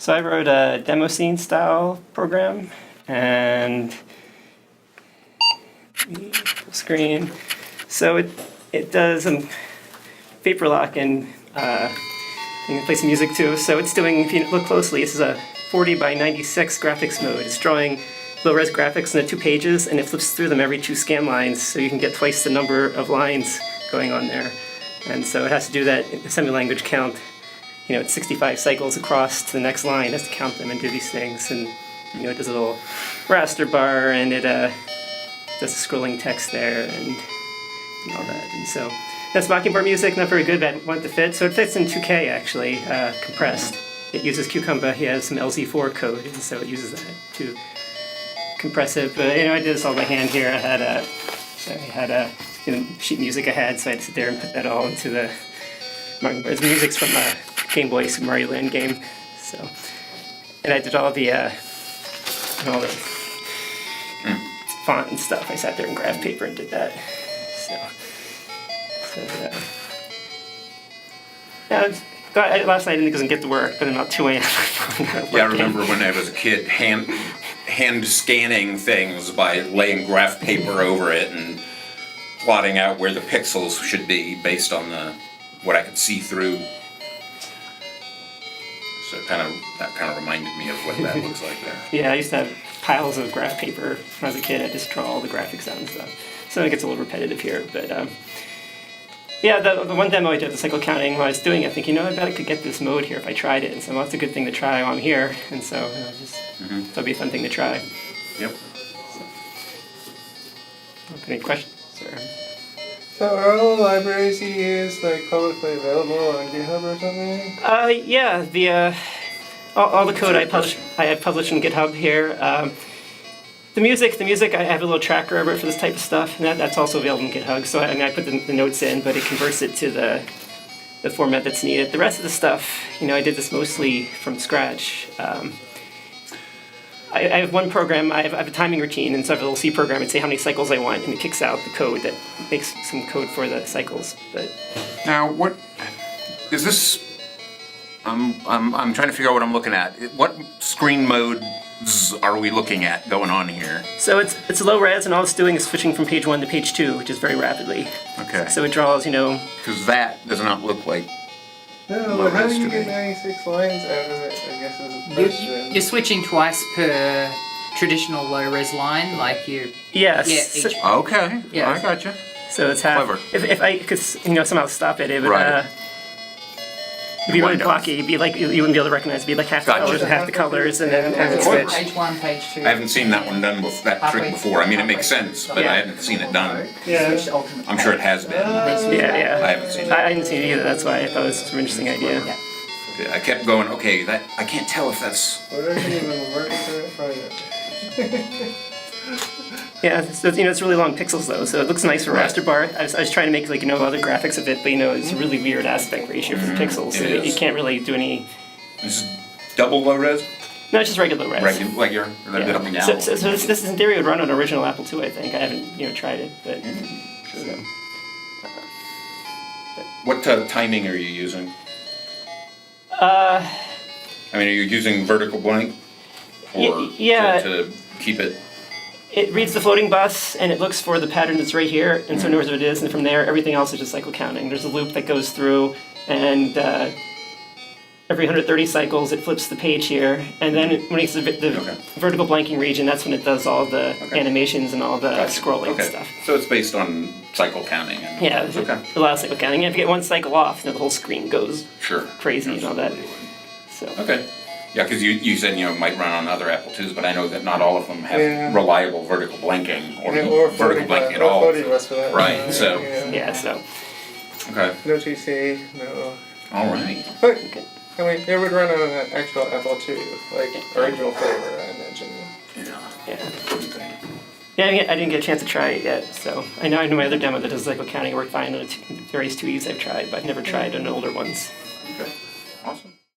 So I wrote a demo scene style program, and full screen. So it does vapor lock, and you can play some music too. So it's doing, if you look closely, this is a 40 by 96 graphics mode. It's drawing low-res graphics in the 2 pages, and it flips through them every 2 scan lines, so you can get twice the number of lines going on there. And so it has to do that assembly language count. You know, it's 65 cycles across to the next line. It has to count them and do these things. And you know, it does a little raster bar, and it does scrolling text there and all that. And so that's Mockingbird music, not very good, but I want it to fit. So it fits in 2K actually, compressed. It uses Cucumber. He has some LZ4 code, and so it uses that to compress it. But you know, I did this all by hand here. I had a sheet music I had, so I had to sit there and put that all into the Mockingbird. The music's from the Game Boy Super Mario Land game. So, and I did all the font and stuff. I sat there and graphed paper and did that. Last night I didn't get to work, but about 2 a.m. Yeah, I remember when I was a kid, hand scanning things by laying graph paper over it and plotting out where the pixels should be based on what I could see through. So that kind of reminded me of what that looks like there. Yeah, I used to have piles of graph paper when I was a kid. I just draw all the graphics out and stuff. So it gets a little repetitive here, but yeah, the one demo I did, the cycle counting, when I was doing it, I think, I bet I could get this mode here if I tried it. And so that's a good thing to try while I'm here. And so that'll be a fun thing to try. Yep. Any questions? So are all the libraries you use publicly available on GitHub or something? Yeah, all the code I have published on GitHub here. The music, I have a little tracker over it for this type of stuff, and that's also available in GitHub. So I put the notes in, but it converts it to the format that's needed. The rest of the stuff, I did this mostly from scratch. I have one program, I have a timing routine, and so I have a little C program and say how many cycles I want, and it kicks out the code that makes some code for the cycles. But now, what is this? I'm trying to figure out what I'm looking at. What screen modes are we looking at going on here? So it's low res, and all it's doing is switching from page 1 to page 2, which is very rapidly. Okay. So it draws, Because that does not look like. No, but how do you get 96 lines out of it, I guess is the question. You're switching twice per traditional low-res line, like you... Yes. Yeah, Okay, yeah. I gotcha. So it's half... Clever. If I could, somehow stop it, it would... Right. It'd be really blocky. It'd be like, you wouldn't be able to recognize. It'd be like half the Gotcha. colors and half the colors, and then switch. Page 1, page 2. I haven't seen that one done with that trick before. I mean, it makes sense, but Yeah. I haven't seen it done. Yeah. I'm sure it has been. Yeah. I haven't seen it. I didn't see it either. That's why I thought it was an interesting idea. Yeah. I kept going, okay, I can't tell if that's... What are you even working for it? Yeah, so it's really long pixels though, so it looks nice for raster bar. I was trying to make other graphics of it, but it's a really weird aspect ratio for the pixels, so It you is. can't really do any. This is double low res? No, it's just regular res. Regular, or a bit up and down? So this in theory would run on an original Apple II, I think. I haven't tried it, but. So. What timing are you using? Uh, I mean, are you using vertical blank? Or yeah. to keep it... It reads the floating bus, and it looks for the pattern that's right here, and so it knows what it is, and from there, everything else is just cycle counting. There's a loop that goes through, and every 130 cycles, it flips the page here, and then when it's the vertical blanking region, that's when it does all the animations and all the scrolling stuff. So it's based on cycle counting? And Yeah, okay. a lot of cycle counting. And if you get one cycle off, then the whole screen goes crazy and all that. So. Okay. Yeah, because you said might run on other Apple IIs, but I know that not all of them have reliable vertical blanking or vertical blanking at all. Right. So. Yeah. So. Okay. No TC, no. All right. But I mean, it would run on an actual Apple II, original flavor, I imagine. Yeah. Yeah, I didn't get a chance to try it yet, so I know my other demo that does cycle counting worked fine on the various 2Es I've tried, but I've never tried on older ones. Okay.